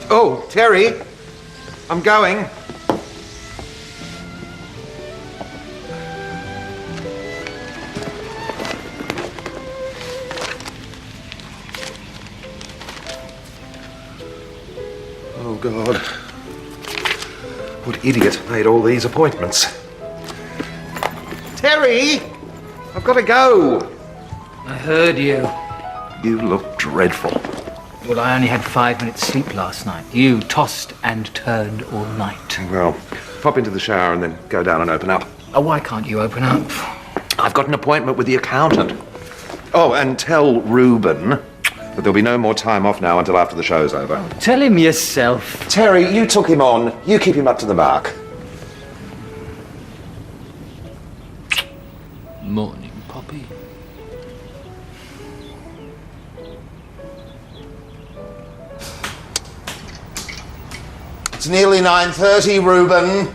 Oh, Terry, I'm going. Oh, God. What idiot made all these appointments? Terry! I've got to go. I heard you. You look dreadful. Well, I only had 5 minutes sleep last night. You tossed and turned all night. Well, pop into the shower and then go down and open up. Oh, why can't you open up? I've got an appointment with the accountant. Oh, and tell Reuben that there'll be no more time off now until after the show's over. Tell him yourself. Terry, you took him on. You keep him up to the mark. Morning, Poppy. It's nearly 9:30, Reuben.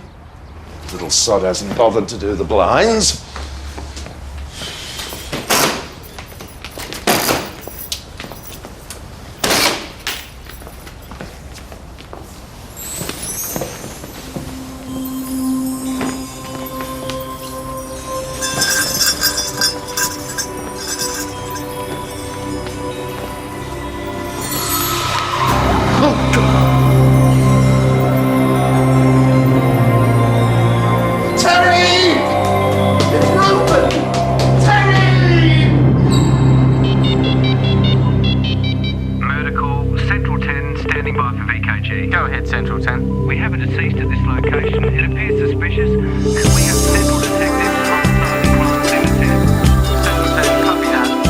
Little sod hasn't bothered to do the blinds. Go ahead, Central 10. We have a deceased at this location. It appears suspicious. Could we have Central Detectives contact the crime scene at 10? Central 10, copy that.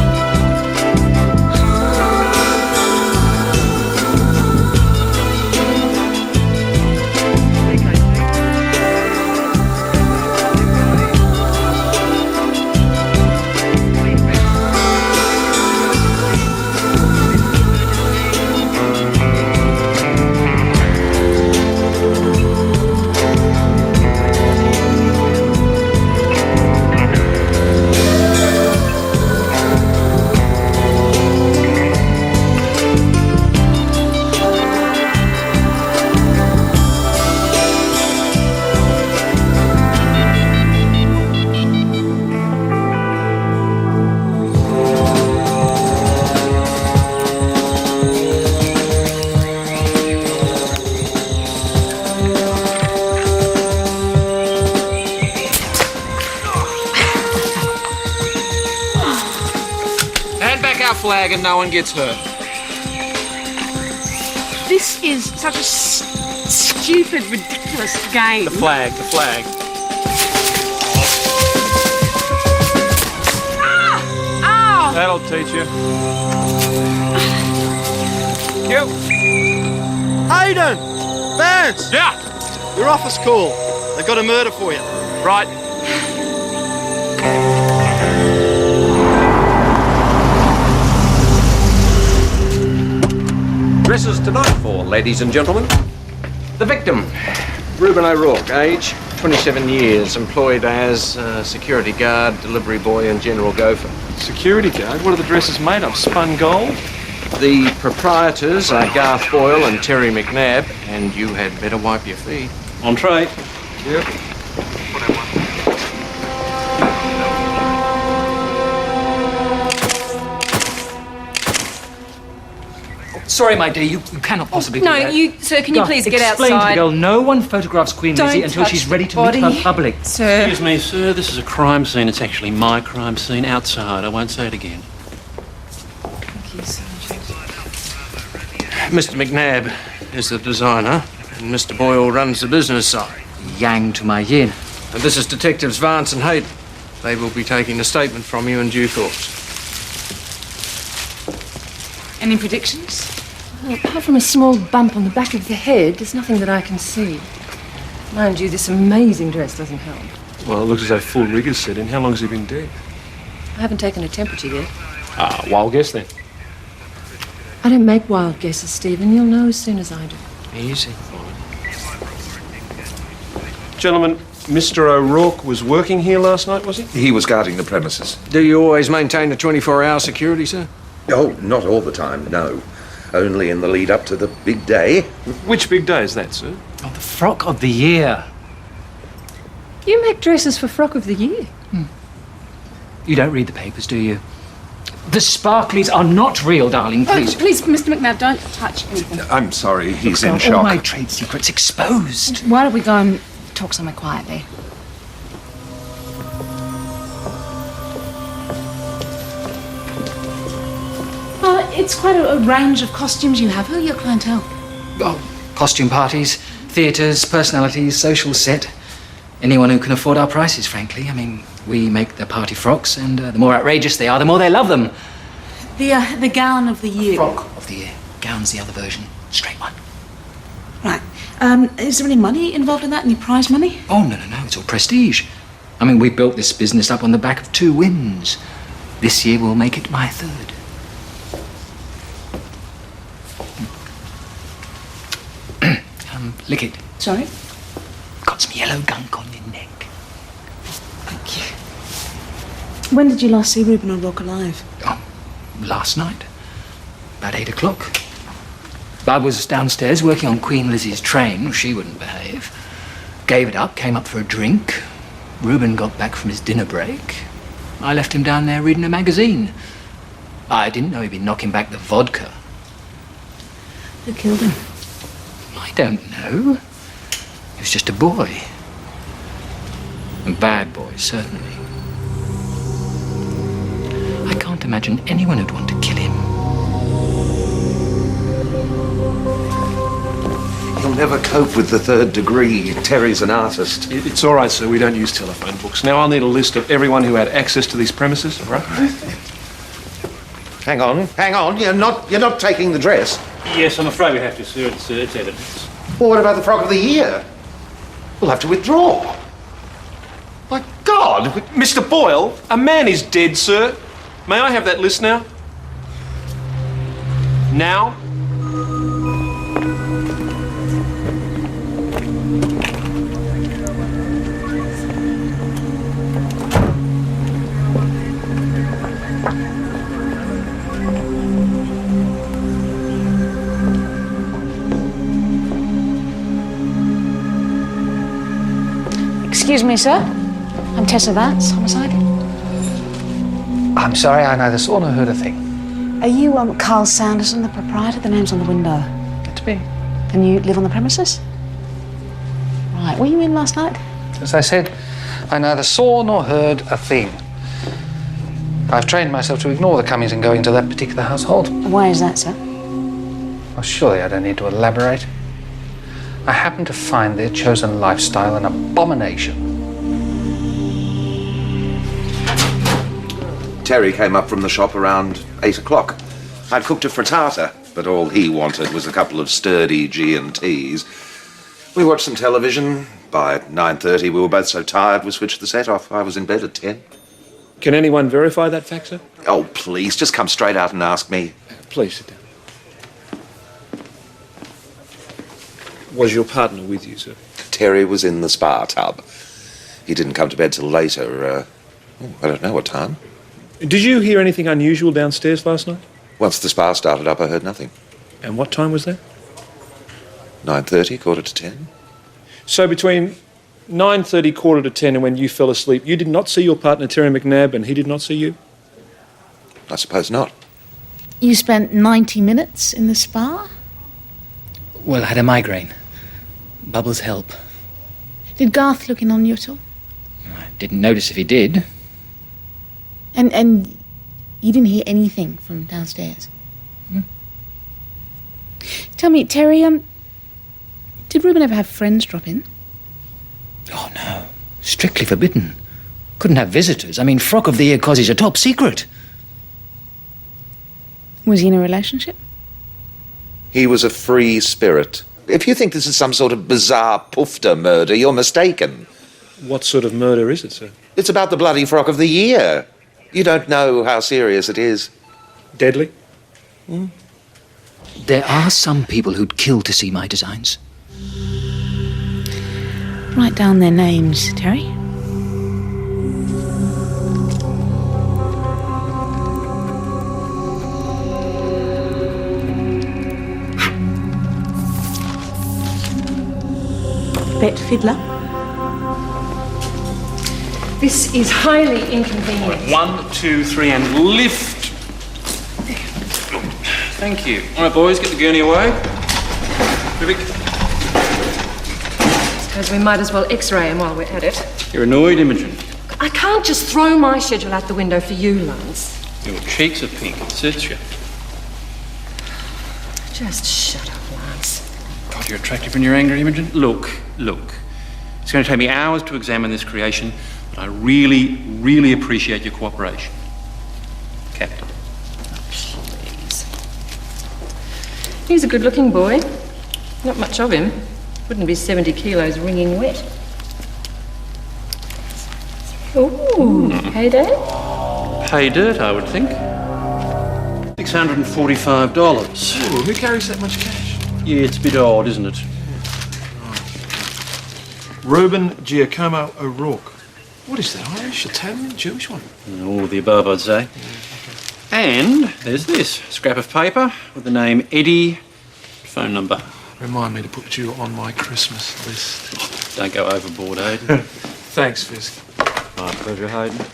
Flag and no one gets hurt. This is such a stupid, ridiculous game. The flag. Ah! Ow! That'll teach you. Cute. Hayden! Vance! Yeah! Your office call. They've got a murder for you. Right. Dresses tonight for, ladies and gentlemen. The victim, Reuben O'Rourke, age 27 years, employed as security guard, delivery boy and general gopher. Security guard? What are the dresses made of? Spun gold? The proprietors are Garth Boyle and Terry McNabb, and you had better wipe your feet. Entree. Yep. Sorry, my dear, you cannot possibly do that. No, sir, can you please get Explain to the outside? girl, no one photographs Queen Don't Lizzie until touch she's the ready to body, meet her public. Sir. Excuse me, sir, this is a crime scene. It's actually my crime scene outside. I won't say it again. Thank you, Sergeant. Mr. McNabb is the designer, and Mr. Boyle runs the business side. Yang to my yin. And this is Detectives Vance and Hayden. They will be taking a statement from you in due course. Any predictions? Well, apart from a small bump on the back of the head, there's nothing that I can see. Mind you, this amazing dress doesn't help. Well, it looks as though full rigor's set in. How long has he been dead? I haven't taken a temperature yet. Ah, wild guess then. I don't make wild guesses, Stephen. You'll know as soon as I do. Easy. Gentlemen, Mr. O'Rourke was working here last night, was he? He was guarding the premises. Do you always maintain a 24-hour security, sir? Oh, not all the time, no. only in the lead up to the big day. Which big day is that, sir? Oh, the frock of the year. You make dresses for Frock of the Year? You don't read the papers, do you? The sparklies are not real, darling, please. Oh, please, Mr. McNabb, don't touch anything. I'm sorry, he's in All shock. my trade secrets exposed. Why don't we go and talk somewhere quietly? It's quite a range of costumes you have. Who are your clientele? Oh, costume parties, theatres, personalities, social set. Anyone who can afford our prices, frankly. I mean, we make the party frocks, and the more outrageous they are, the more they love them. The gown of the year. Frock of the year. Gown's the other version. Straight one. Right. Is there any money involved in that? Any prize money? Oh, no. It's all prestige. I mean, we built this business up on the back of 2 wins. This year we'll make it my 3rd. Lick it. Sorry? Got some yellow gunk on your neck. Thank you. When did you last see Reuben O'Rourke alive? Oh, last night. About 8 o'clock. Bud was downstairs working on Queen Lizzie's train. She wouldn't behave. Gave it up, came up for a drink. Reuben got back from his dinner break. I left him down there reading a magazine. I didn't know he'd been knocking back the vodka. Who killed him? I don't know. He was just a boy. A bad boy, certainly. I can't imagine anyone who'd want to kill him. He'll never cope with the 3rd degree. Terry's an artist. It's all right, sir. We don't use telephone books. Now I'll need a list of everyone who had access to these premises, all right? Hang on. You're not taking the dress. Yes, I'm afraid we have to, sir. It's evidence. Well, what about the Frock of the Year? We'll have to withdraw. My God! Mr. Boyle, a man is dead, sir. May I have that list now? Now? Excuse me, sir. I'm Tessa Vance, homicide. I'm sorry, I neither saw nor heard a thing. Are you Carl Sanderson, the proprietor? The name's on the window. It's me. And you live on the premises? Right. Were you in last night? As I said, I neither saw nor heard a thing. I've trained myself to ignore the comings and goings of that particular household. Why is that, sir? Well, surely I don't need to elaborate. I happen to find their chosen lifestyle an abomination. Terry came up from the shop around 8 o'clock. I'd cooked a frittata, but all he wanted was a couple of sturdy G&Ts. We watched some television. By 9:30 we were both so tired we switched the set off. I was in bed at 10. Can anyone verify that fact, sir? Oh, please, just come straight out and ask me. Please sit down. Was your partner with you, sir? Terry was in the spa tub. He didn't come to bed till later, I don't know what time. Did you hear anything unusual downstairs last night? Once the spa started up, I heard nothing. And what time was that? 9:30, 9:45. So between 9:30, 9:45 and when you fell asleep, you did not see your partner Terry McNabb and he did not see you? I suppose not. You spent 90 minutes in the spa? Well, I had a migraine. Bubbles help. Did Garth look in on you at all? I didn't notice if he did. And you didn't hear anything from downstairs? Tell me, Terry, did Reuben ever have friends drop in? Oh, no. Strictly forbidden. Couldn't have visitors. I mean, Frock of the Year cause is a top secret. Was he in a relationship? He was a free spirit. If you think this is some sort of bizarre poofter murder, you're mistaken. What sort of murder is it, sir? It's about the bloody Frock of the Year. You don't know how serious it is. Deadly? There are some people who'd kill to see my designs. Write down their names, Terry. bet fiddler? This is highly inconvenient. 1, 2, 3, and lift. Thank you. All right, boys, get the gurney away. Perfect. Suppose we might as well X-ray him while we're at it. You're annoyed, Imogen. I can't just throw my schedule out the window for you, Lance. Your cheeks are pink. It suits you. Just shut up, Lance. God, you're attractive when you're angry, Imogen. Look. It's going to take me hours to examine this creation, but I really, really appreciate your cooperation. Captain. Please. He's a good-looking boy. Not much of him. Wouldn't be 70 kilos wringing wet. Ooh, hey, Dad? Pay dirt, I would think. $645. Ooh, who carries that much cash? Yeah, it's a bit odd, isn't it? Reuben Giacomo O'Rourke. What is that, Irish, Italian, Jewish one? All of the above, I'd say. And there's this scrap of paper with the name Eddie, phone number. Remind me to put you on my Christmas list. Don't go overboard, Hayden. Thanks, Fisk. My pleasure, Hayden.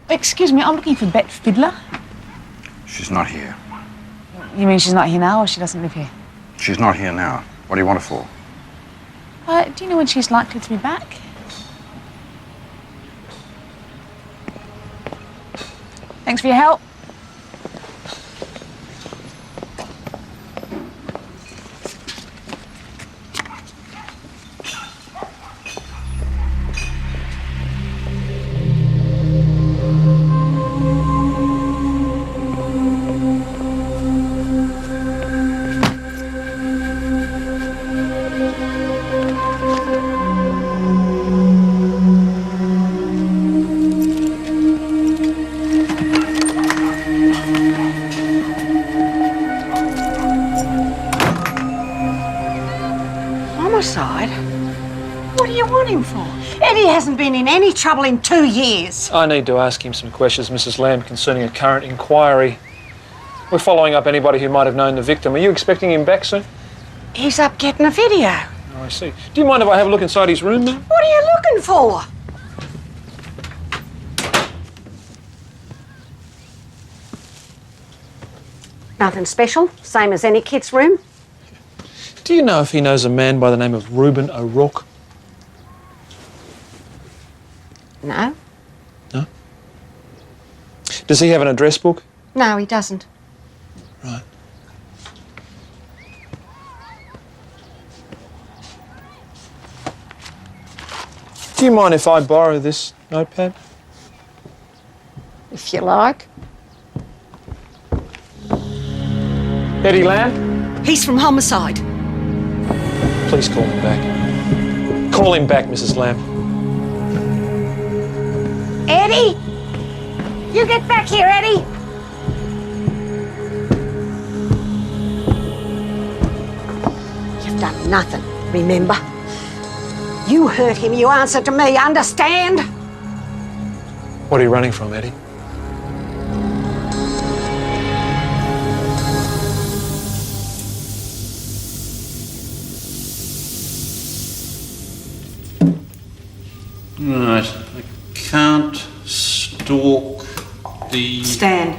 Excuse me, I'm looking for Bet Fiddler. She's not here. You mean she's not here now or she doesn't live here? She's not here now. What do you want her for? Do you know when she's likely to be back? Thanks for your help. Homicide? What do you want him for? Eddie hasn't been in any trouble in 2 years. I need to ask him some questions, Mrs. Lamb, concerning a current inquiry. We're following up anybody who might have known the victim. Are you expecting him back soon? He's up getting a video. Oh, I see. Do you mind if I have a look inside his room, ma'am? What are you looking for? Nothing special, same as any kid's room. Do you know if he knows a man by the name of Reuben O'Rourke? No. No? Does he have an address book? No, he doesn't. Right. Do you mind if I borrow this notepad? If you like. Eddie Lamb? He's from Homicide. Please call him back. Call him back, Mrs. Lamb. Eddie! You get back here, Eddie! You've done nothing, remember? You hurt him, you answer to me, understand? What are you running from, Eddie? Right. I can't stalk the... Stand.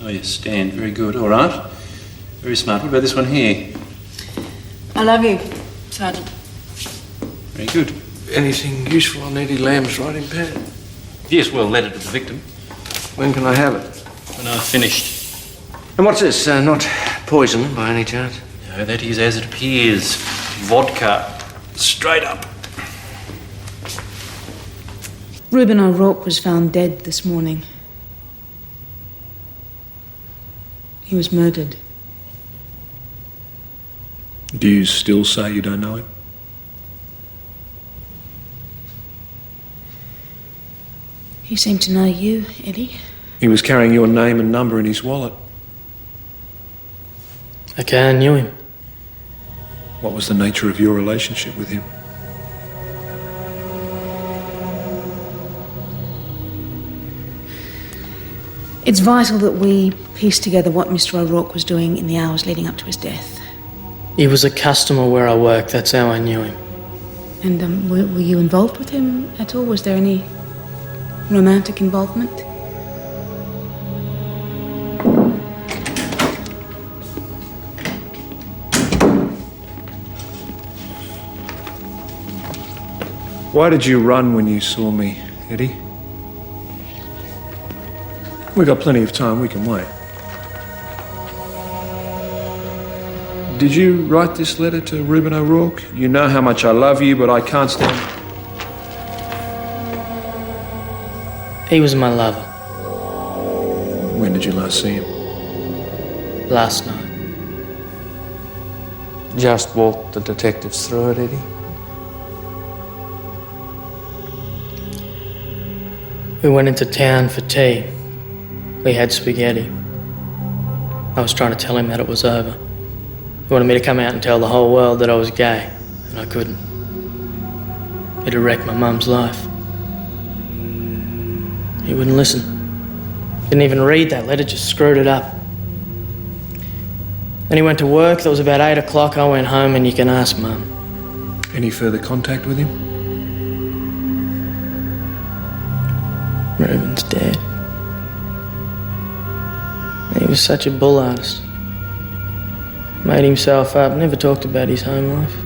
Oh, yes, stand. Very good. All right. Very smart. What about this one here? I love you, Sergeant. Very good. Anything useful on Eddie Lamb's writing pad? Yes, well, letter to the victim. When can I have it? When I've finished. And what's this? Not poison by any chance? No, that is as it appears. Vodka. Straight up. Reuben O'Rourke was found dead this morning. He was murdered. Do you still say you don't know him? He seemed to know you, Eddie. He was carrying your name and number in his wallet. Okay, I knew him. What was the nature of your relationship with him? It's vital that we piece together what Mr. O'Rourke was doing in the hours leading up to his death. He was a customer where I worked, that's how I knew him. And were you involved with him at all? Was there any romantic involvement? Why did you run when you saw me, Eddie? We got plenty of time, we can wait. Did you write this letter to Reuben O'Rourke? You know how much I love you, but I can't stand... He was my lover. When did you last see him? Last night. Just walked the detectives through it, Eddie. We went into town for tea. We had spaghetti. I was trying to tell him that it was over. He wanted me to come out and tell the whole world that I was gay, and I couldn't. It'd wrecked my mum's life. He wouldn't listen. Didn't even read that letter, just screwed it up. Then he went to work. That was about 8 o'clock. I went home, and you can ask Mum. Any further contact with him? Reuben's dead. He was such a bull artist. Made himself up, never talked about his home life.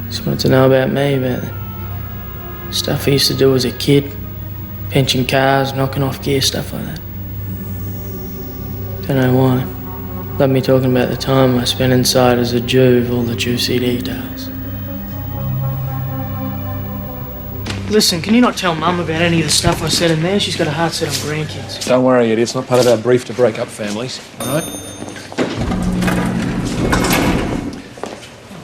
Just wanted to know about me, about the stuff he used to do as a kid. Pinching cars, knocking off gear, stuff like that. Don't know why. Loved me talking about the time I spent inside as a Jew, all the juicy details. Listen, can you not tell Mum about any of the stuff I said in there? She's got a heart set on grandkids. Don't worry, Eddie. It's not part of our brief to break up families, all right?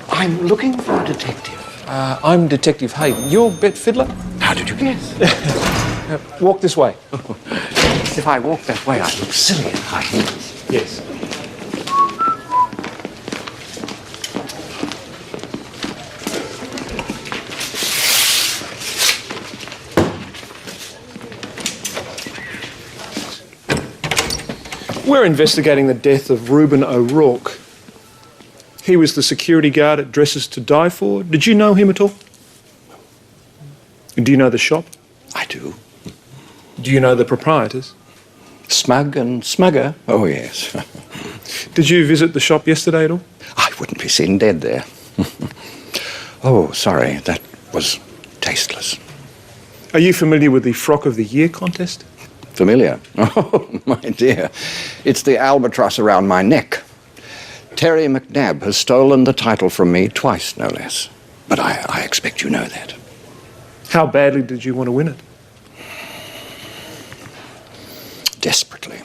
I'm looking for a detective. I'm Detective Hayden. You're Bet Fiddler? How did you guess? Walk this way. If I walk that way, I look silly in high heels. Yes. We're investigating the death of Reuben O'Rourke. He was the security guard at Dresses to Die For. Did you know him at all? Do you know the shop? I do. Do you know the proprietors? Smug and Smugger? Oh, yes. Did you visit the shop yesterday at all? I wouldn't be seen dead there. Oh, sorry, that was tasteless. Are you familiar with the Frock of the Year contest? Familiar? Oh, my dear. It's the albatross around my neck. Terry McNabb has stolen the title from me twice, no less. But I expect you know that. How badly did you want to win it? Desperately.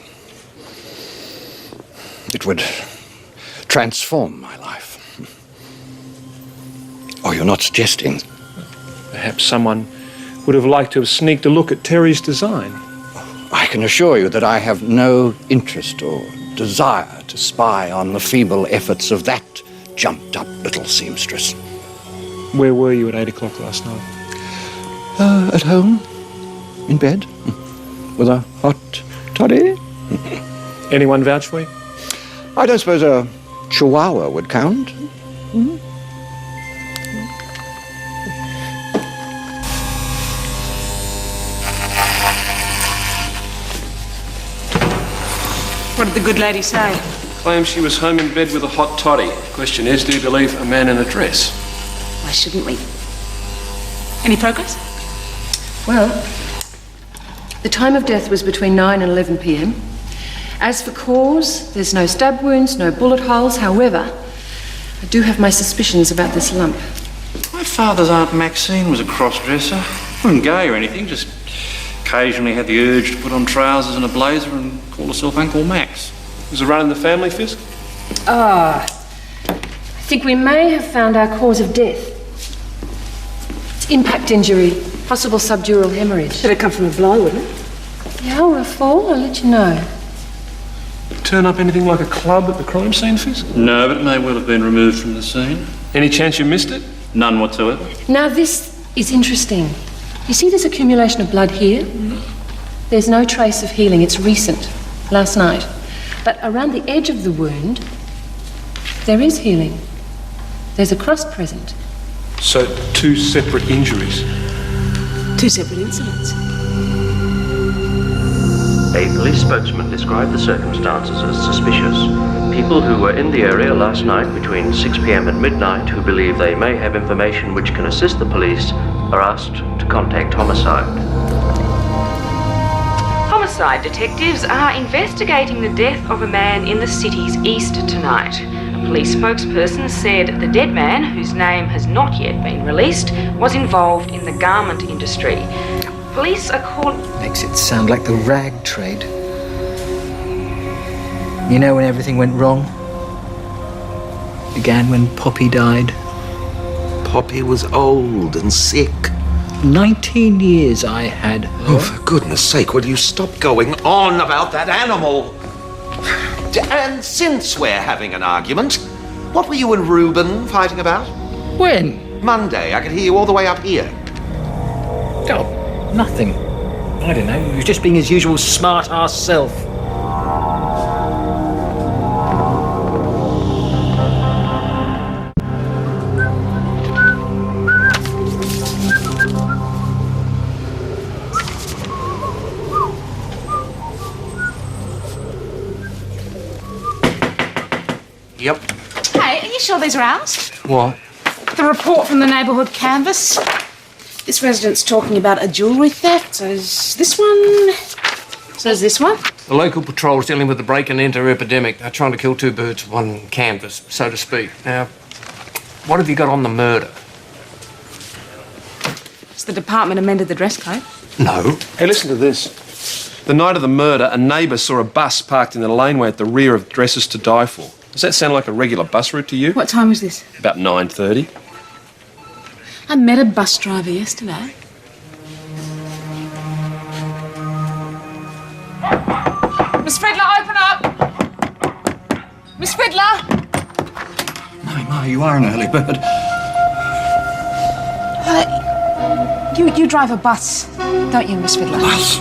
It would transform my life. Oh, you're not suggesting? Perhaps someone would have liked to have sneaked a look at Terry's design. I can assure you that I have no interest or desire to spy on the feeble efforts of that jumped-up little seamstress. Where were you at 8 o'clock last night? At home, in bed, with a hot toddy. Anyone vouch for you? I don't suppose a chihuahua would count. Hmm? What did the good lady say? Claims she was home in bed with a hot toddy. Question is, do you believe a man in a dress? Why shouldn't we? Any progress? Well, the time of death was between 9 and 11 p.m. As for cause, there's no stab wounds, no bullet holes. However, I do have my suspicions about this lump. My father's Aunt Maxine was a cross-dresser. Wasn't gay or anything, just occasionally had the urge to put on trousers and a blazer and call herself Uncle Max. Was it running the family, Fisk? I think we may have found our cause of death. It's impact injury, possible subdural hemorrhage. Did it come from a blow, wouldn't it? Yeah, or a fall, I'll let you know. Turn up anything like a club at the crime scene, Fisk? No, but it may well have been removed from the scene. Any chance you missed it? None whatsoever. Now this is interesting. You see this accumulation of blood here? There's no trace of healing, it's recent. last night. But around the edge of the wound, there is healing. There's a crust present. So, 2 separate injuries? 2 separate incidents. A police spokesman described the circumstances as suspicious. People who were in the area last night between 6 p.m. and midnight who believe they may have information which can assist the police are asked to contact homicide. Homicide detectives are investigating the death of a man in the city's east tonight. A police spokesperson said the dead man, whose name has not yet been released, was involved in the garment industry. Police are called... Makes it sound like the rag trade. You know when everything went wrong? Began when Poppy died. Poppy was old and sick. 19 years I had her. Oh, for goodness sake, will you stop going on about that animal? And since we're having an argument, what were you and Reuben fighting about? When? Monday. I could hear you all the way up here. Oh, nothing. I don't know. He was just being his usual smart-ass self. Yep. Hey, are you sure these are ours? What? The report from the neighbourhood canvass. This resident's talking about a jewellery theft. So is this one? So is this one? The local patrol's dealing with the break-and-enter epidemic. They're trying to kill 2 birds with 1 canvas, so to speak. Now, what have you got on the murder? Has the department amended the dress code? No. Hey, listen to this. The night of the murder, a neighbour saw a bus parked in the laneway at the rear of Dresses to Die For. Does that sound like a regular bus route to you? What time was this? About 9:30. I met a bus driver yesterday. Miss Fiddler, open up! Miss Fiddler! My, you are an early bird. You drive a bus, don't you, Miss Fiddler? Bus?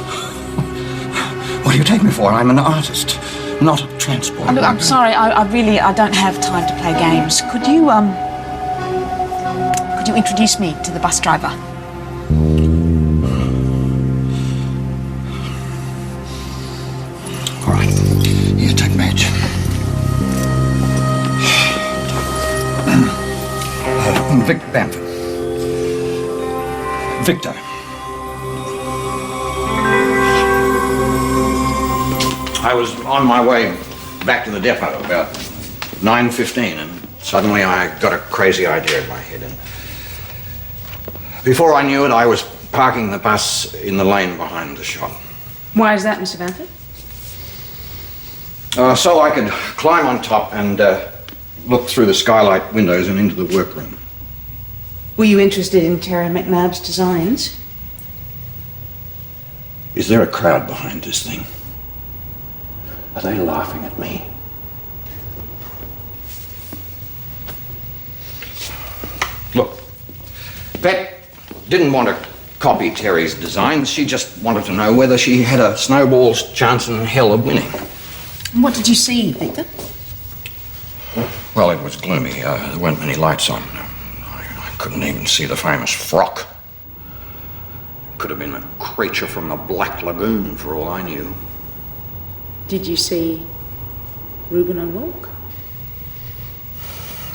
What do you take me for? I'm an artist, not a transport. Look, I'm sorry, I don't have time to play games. Could you introduce me to the bus driver? All right. Here, take badge. Vic Bamford. Victor. I was on my way back to the depot about 9:15, and suddenly I got a crazy idea in my head. And before I knew it, I was parking the bus in the lane behind the shop. Why is that, Mr. Bamford? So I could climb on top and look through the skylight windows and into the workroom. Were you interested in Terry McNabb's designs? Is there a crowd behind this thing? Are they laughing at me? Look, Bet didn't want to copy Terry's designs. She just wanted to know whether she had a snowball's chance in hell of winning. And what did you see, Victor? Well, it was gloomy. There weren't many lights on. I couldn't even see the famous frock. Could have been a creature from the Black Lagoon, for all I knew. Did you see Reuben O'Rourke?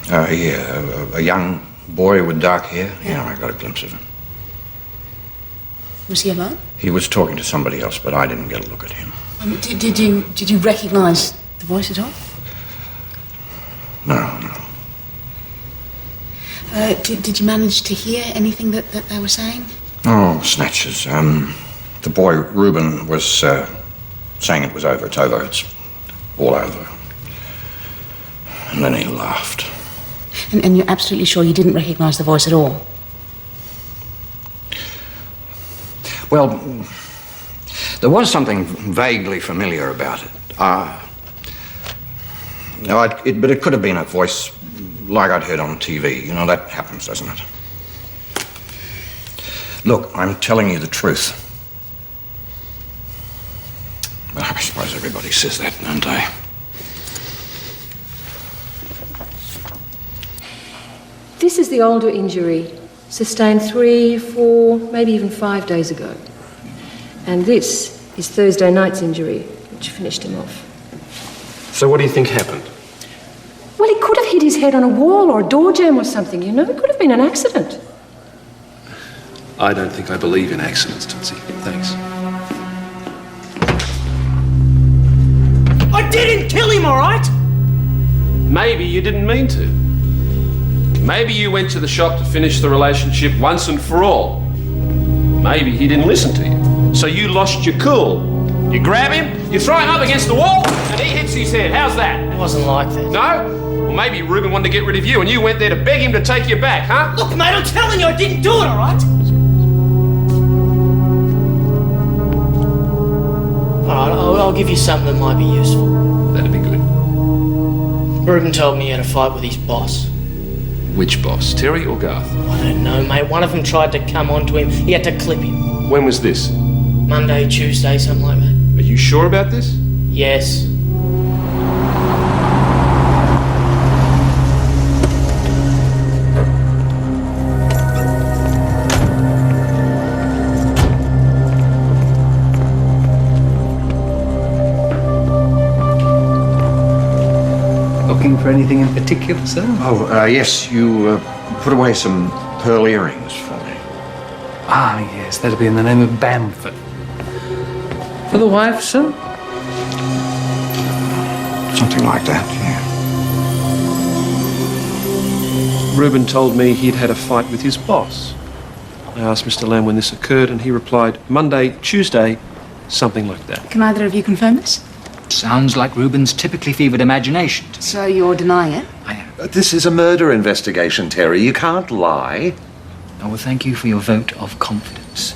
Yeah, a young boy with dark hair. Yeah, I got a glimpse of him. Was he alone? He was talking to somebody else, but I didn't get a look at him. Did you recognise the voice at all? No. Did you manage to hear anything that they were saying? Oh, snatches. The boy, Reuben, was saying it was over. It's over. It's all over. And then he laughed. And you're absolutely sure you didn't recognise the voice at all? Well, there was something vaguely familiar about it. But it could have been a voice like I'd heard on TV. You know, that happens, doesn't it? Look, I'm telling you the truth. I suppose everybody says that, don't they? This is the older injury, sustained 3, 4, maybe even 5 days ago. And this is Thursday night's injury, which finished him off. So what do you think happened? Well, he could have hit his head on a wall or a door jamb or something, you know. It could have been an accident. I don't think I believe in accidents, Tootsie. Thanks. I didn't kill him, all right? Maybe you didn't mean to. Maybe you went to the shop to finish the relationship once and for all. Maybe he didn't listen to you. So you lost your cool. You grab him, you throw him up against the wall, and he hits his head. How's that? It wasn't like that. No? Well, maybe Reuben wanted to get rid of you, and you went there to beg him to take you back, huh? Look, mate, I'm telling you, I didn't do it, all right? All right, I'll give you something that might be useful. That'd be good. Reuben told me he had a fight with his boss. Which boss, Terry or Garth? I don't know, mate. One of them tried to come onto him. He had to clip him. When was this? Monday, Tuesday, something like that. Are you sure about this? Yes. Looking for anything in particular, sir? Oh, yes, you put away some pearl earrings for me. Ah, yes, that'll be in the name of Bamford. For the wife, sir? Something like that, yeah. Reuben told me he'd had a fight with his boss. I asked Mr. Lamb when this occurred, and he replied, Monday, Tuesday, something like that. Can either of you confirm this? Sounds like Reuben's typically fevered imagination. So you're denying it? This is a murder investigation, Terry. You can't lie. Oh, well, thank you for your vote of confidence.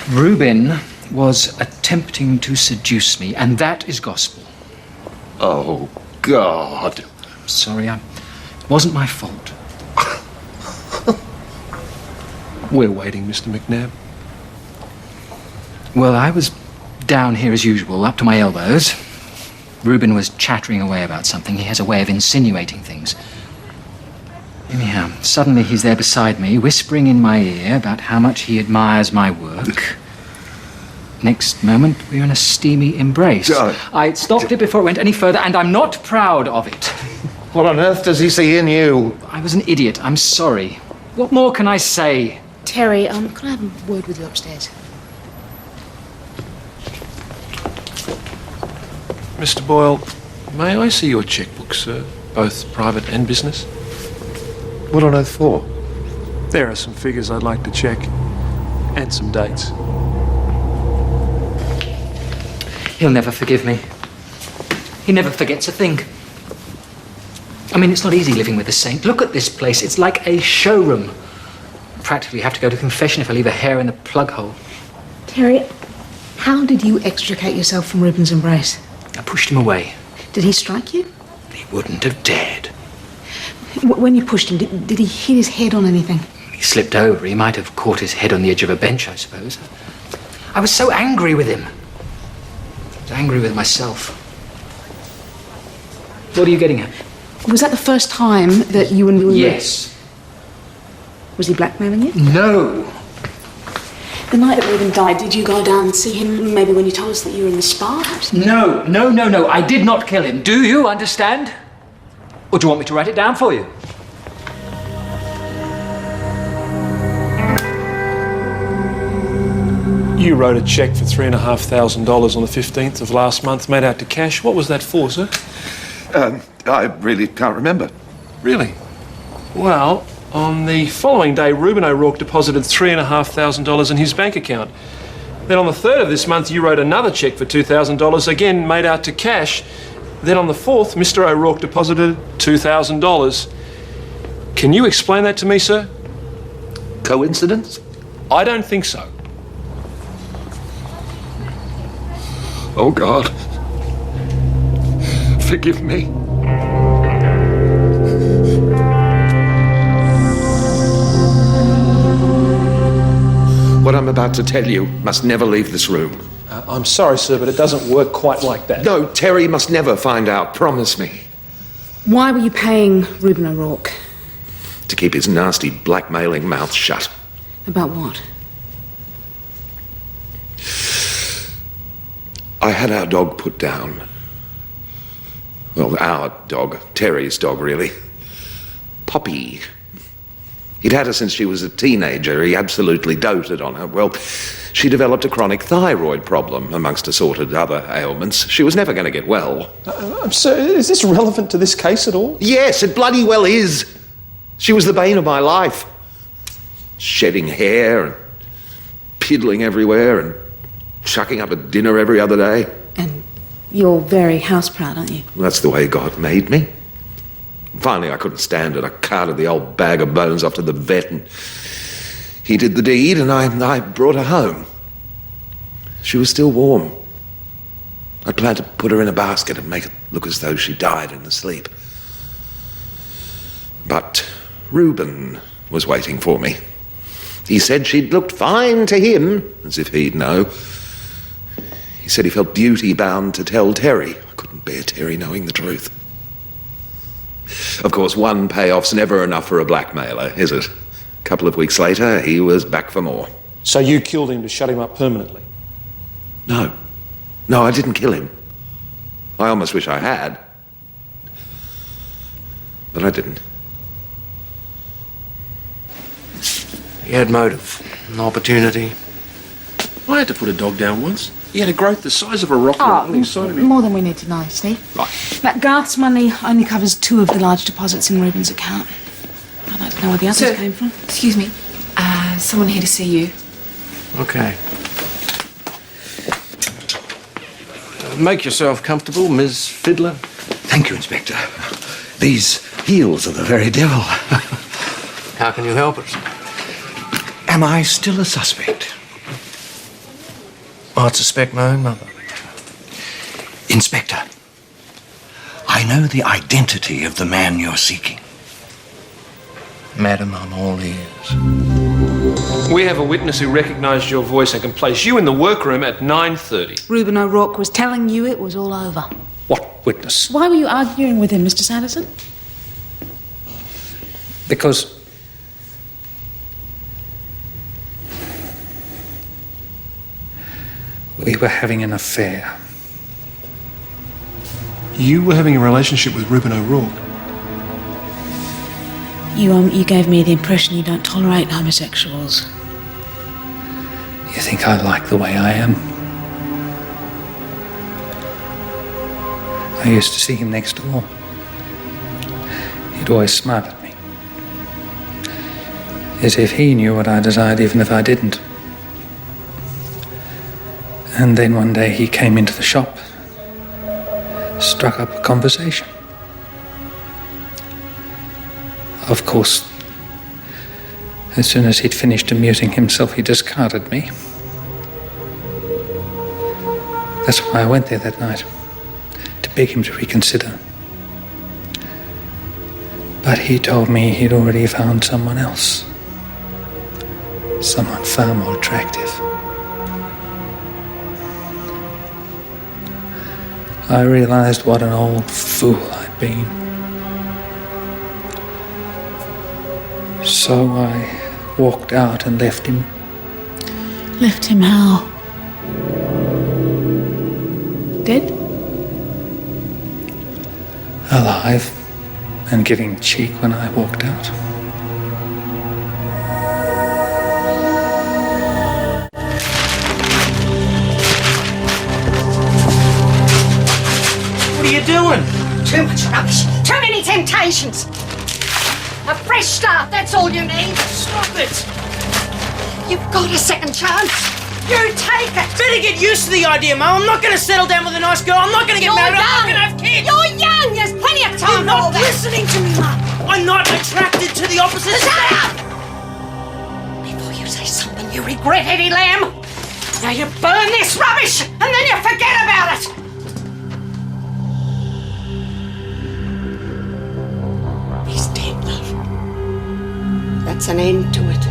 Reuben was attempting to seduce me, and that is gospel. Oh, God. Sorry, it wasn't my fault. We're waiting, Mr. McNabb. Well, I was down here as usual, up to my elbows. Reuben was chattering away about something. He has a way of insinuating things. Anyhow, suddenly he's there beside me, whispering in my ear about how much he admires my work. Next moment, we're in a steamy embrace. I stopped it before it went any further, and I'm not proud of it. What on earth does he see in you? I was an idiot. I'm sorry. What more can I say? Terry, can I have a word with you upstairs? Mr. Boyle, may I see your checkbook, sir? Both private and business? What on earth for? There are some figures I'd like to check. And some dates. He'll never forgive me. He never forgets a thing. I mean, it's not easy living with a saint. Look at this place. It's like a showroom. Practically have to go to confession if I leave a hair in the plug hole. Terry, how did you extricate yourself from Reuben's embrace? I pushed him away. Did he strike you? He wouldn't have dared. When you pushed him, did he hit his head on anything? He slipped over. He might have caught his head on the edge of a bench, I suppose. I was so angry with him. I was angry with myself. What are you getting at? Was that the first time that you and Reuben... Yes. Was he blackmailing you? No. The night that Reuben died, did you go down and see him maybe when you told us that you were in the spa? Perhaps? No. I did not kill him. Do you understand? Or do you want me to write it down for you? You wrote a cheque for $3,500 on the 15th of last month, made out to cash. What was that for, sir? I really can't remember. Really? Well, on the following day, Reuben O'Rourke deposited $3,500 in his bank account. Then on the 3rd of this month, you wrote another cheque for $2,000, again made out to cash. Then on the 4th, Mr. O'Rourke deposited $2,000. Can you explain that to me, sir? Coincidence? I don't think so. Oh, God. Forgive me. What I'm about to tell you must never leave this room. I'm sorry, sir, but it doesn't work quite like that. No, Terry must never find out. Promise me. Why were you paying Reuben O'Rourke? To keep his nasty, blackmailing mouth shut. About what? I had our dog put down. Well, our dog. Terry's dog, really. Poppy. He'd had her since she was a teenager. He absolutely doted on her. Well, she developed a chronic thyroid problem, amongst assorted other ailments. She was never going to get well. Sir, is this relevant to this case at all? Yes, it bloody well is. She was the bane of my life. Shedding hair and piddling everywhere and chucking up at dinner every other day. And you're very house-proud, aren't you? That's the way God made me. Finally, I couldn't stand it. I carted the old bag of bones off to the vet and he did the deed and I brought her home. She was still warm. I planned to put her in a basket and make it look as though she died in her sleep. But Reuben was waiting for me. He said she'd looked fine to him, as if he'd know. He said he felt duty-bound to tell Terry. I couldn't bear Terry knowing the truth. Of course, one payoff's never enough for a blackmailer, is it? A couple of weeks later, he was back for more. So you killed him to shut him up permanently? No. No, I didn't kill him. I almost wish I had. But I didn't. He had motive, an opportunity. I had to put a dog down once. He had a growth the size of a rock on each side of him. More than we need to know, Steve. Right. That Garth's money only covers 2 of the large deposits in Reuben's account. I'd like to know where the others Sir, came from. Excuse me. Someone here to see you. Okay. Make yourself comfortable, Ms. Fiddler. Thank you, Inspector. These heels are the very devil. How can you help us? Am I still a suspect? I'd suspect my own mother. Inspector, I know the identity of the man you're seeking. Madam, I'm all ears. We have a witness who recognised your voice and can place you in the workroom at 9:30. Reuben O'Rourke was telling you it was all over. What witness? Why were you arguing with him, Mr. Sanderson? Because we were having an affair. You were having a relationship with Reuben O'Rourke? You gave me the impression you don't tolerate homosexuals. You think I like the way I am? I used to see him next door. He'd always smile at me. As if he knew what I desired even if I didn't. And then one day he came into the shop, struck up a conversation. Of course, as soon as he'd finished amusing himself, he discarded me. That's why I went there that night, to beg him to reconsider. But he told me he'd already found someone else. Someone far more attractive. I realized what an old fool I'd been. So I walked out and left him. Left him how? Dead? Alive and giving cheek when I walked out. What are you doing? Too much rubbish. Too many temptations. A fresh start, that's all you need. Stop it! You've got a second chance. You take it. Better get used to the idea, Mum. I'm not going to settle down with a nice girl. I'm not going to get married. I'm not going to have kids. You're young. There's plenty of time You're for all not that. listening to me, Mum. I'm not attracted to the opposite Shut sex. up! Before you say something you regret, Eddie Lamb. Now you burn this rubbish and then you forget about it. He's dead, love. That's an end to it.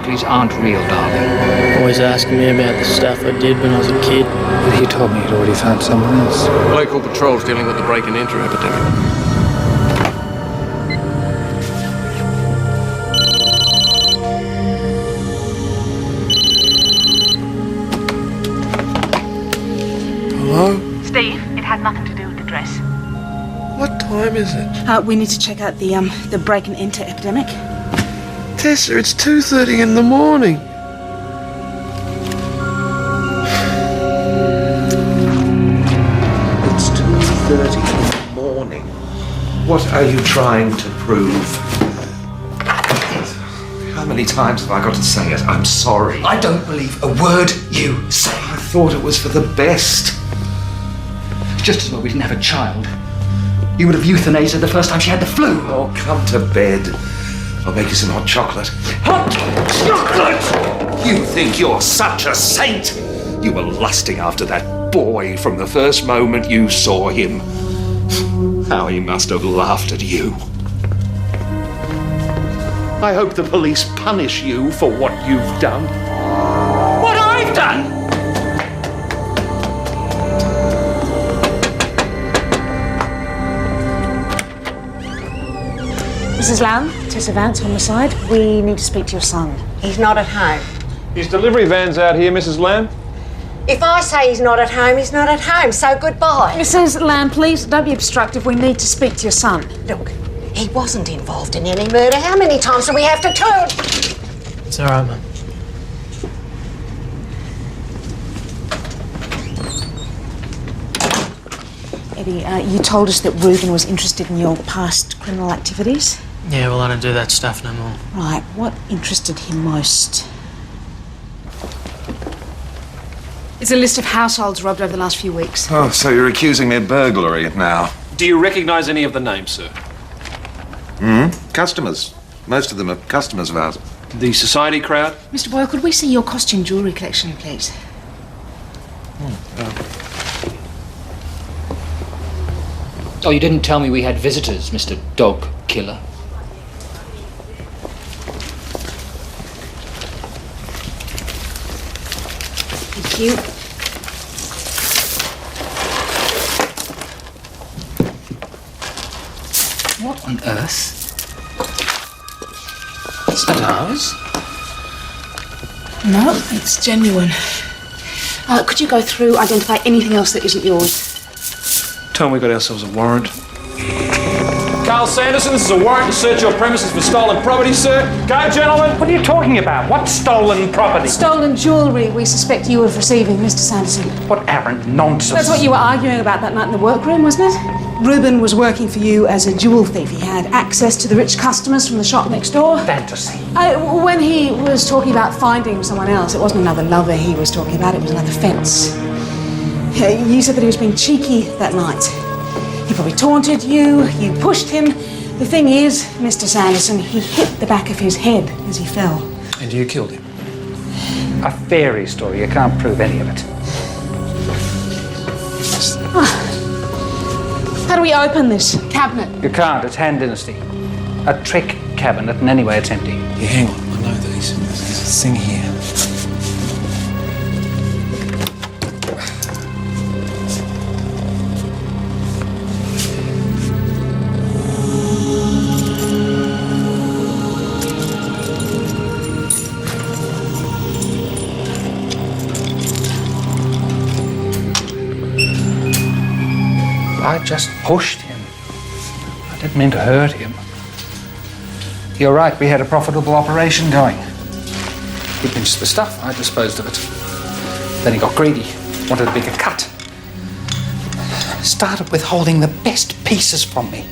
memories aren't real, darling. Always asking me about the stuff I did when I was a kid. But he told me he'd already found someone else. Local patrol's dealing with the break and enter epidemic. Hello? Steve, it had nothing to do with the dress. What time is it? We need to check out the break and enter epidemic. Tessa, it's 2:30 in the morning. It's 2:30 in the morning. What are you trying to prove? How many times have I got to say it? I'm sorry. I don't believe a word you say. I thought it was for the best. Just as well we didn't have a child. You would have euthanized her the first time she had the flu. Oh, come to bed. I'll make you some hot chocolate. Hot chocolate! You think you're such a saint? You were lusting after that boy from the first moment you saw him. How he must have laughed at you. I hope the police punish you for what you've done. What I've done? Mrs. Lamb, Tessa Vance, homicide. We need to speak to your son. He's not at home. His delivery van's out here, Mrs. Lamb. If I say he's not at home, he's not at home, so goodbye. Mrs. Lamb, please don't be obstructive. We need to speak to your son. Look, he wasn't involved in any murder. How many times do we have to tell him? It's all right, Mum. Eddie, you told us that Reuben was interested in your past criminal activities. Yeah, well, I don't do that stuff no more. Right, what interested him most? It's a list of households robbed over the last few weeks. Oh, so you're accusing me of burglary now? Do you recognise any of the names, sir? Customers. Most of them are customers of ours. The society crowd? Mr. Boyle, could we see your costume jewellery collection, please? Oh, you didn't tell me we had visitors, Mr. Dog Killer. Thank you. What on earth? Is that ours? No, it's genuine. Could you go through, identify anything else that isn't yours? Tell them we got ourselves a warrant. Carl Sanderson, this is a warrant to search your premises for stolen property, sir. Go, gentlemen. What are you talking about? What stolen property? Stolen jewellery we suspect you of receiving, Mr. Sanderson. What arrant nonsense. That's what you were arguing about that night in the workroom, wasn't it? Reuben was working for you as a jewel thief. He had access to the rich customers from the shop next door. Fantasy. When he was talking about finding someone else, it wasn't another lover he was talking about, it was another fence. You said that he was being cheeky that night. He probably taunted you, you pushed him. The thing is, Mr. Sanderson, he hit the back of his head as he fell. And you killed him? A fairy story. You can't prove any of it. How do we open this cabinet? You can't. It's Han Dynasty. A trick cabinet, and anyway, it's empty. Yeah, hang on. I know these. There's a thing here. I just pushed him. I didn't mean to hurt him. You're right, we had a profitable operation going. He pinched the stuff, I disposed of it. Then he got greedy, wanted a bigger cut. Started withholding the best pieces from me.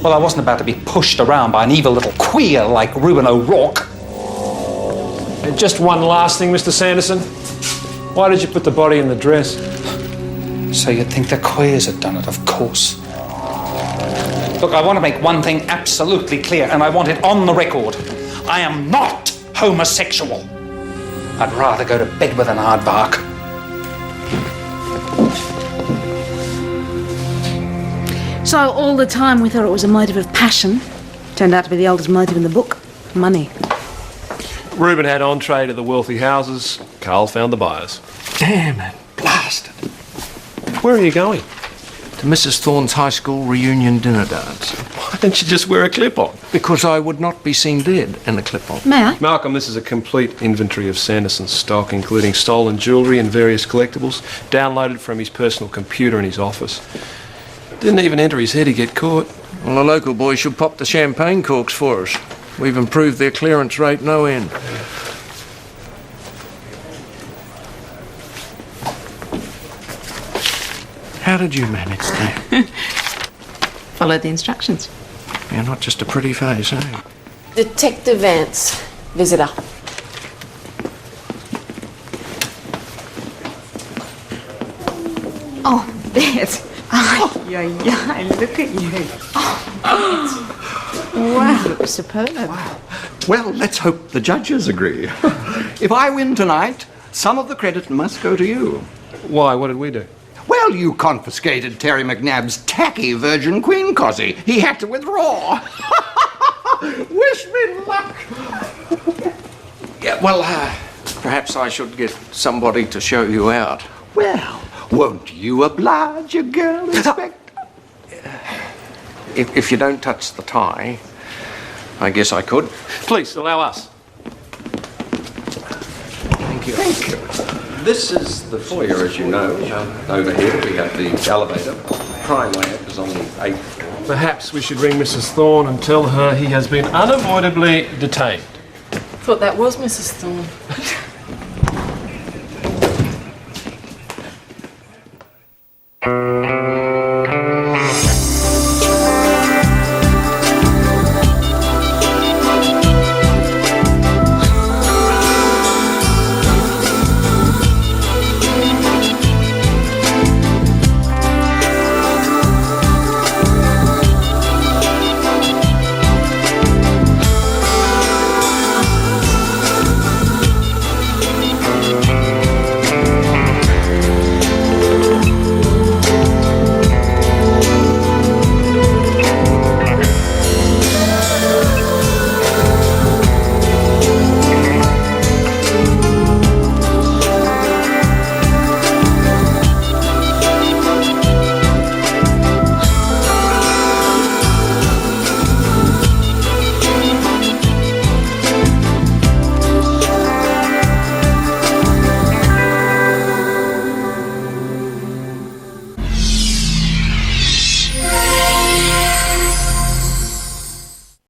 Well, I wasn't about to be pushed around by an evil little queer like Reuben O'Rourke. And just one last thing, Mr. Sanderson. Why did you put the body in the dress? So you'd think the queers had done it, of course. Look, I want to make one thing absolutely clear, and I want it on the record. I am not homosexual. I'd rather go to bed with an aardvark. So all the time we thought it was a motive of passion. Turned out to be the oldest motive in the book. Money. Reuben had entree to the wealthy houses. Carl found the buyers. Damn it. Blasted. Where are you going? To Mrs. Thorne's high school reunion dinner dance. Why don't you just wear a clip-on? Because I would not be seen dead in a clip-on. May I? Malcolm, this is a complete inventory of Sanderson's stock, including stolen jewellery and various collectibles, downloaded from his personal computer in his office. Didn't even enter his head he'd get caught. Well, the local boys should pop the champagne corks for us. We've improved their clearance rate no end. How did you manage that? Follow the instructions. You're not just a pretty face, eh? Detective Vance, visitor. Oh, Beth. Oh, yeah, look at you. Oh, wow. You look superb. Wow. Well, let's hope the judges agree. If I win tonight, some of the credit must go to you. Why? What did we do? Well, you confiscated Terry McNabb's tacky Virgin Queen cosy. He had to withdraw. Wish me luck. Yeah, well, perhaps I should get somebody to show you out. Well, won't you oblige your girl, Inspector? If you don't touch the tie, I guess I could. Please, allow us. Thank you. Thank you. This is the foyer, as you know. Over here we have the elevator. Prime layout is on the 8th floor. Perhaps we should ring Mrs. Thorne and tell her he has been unavoidably detained. Thought that was Mrs. Thorne.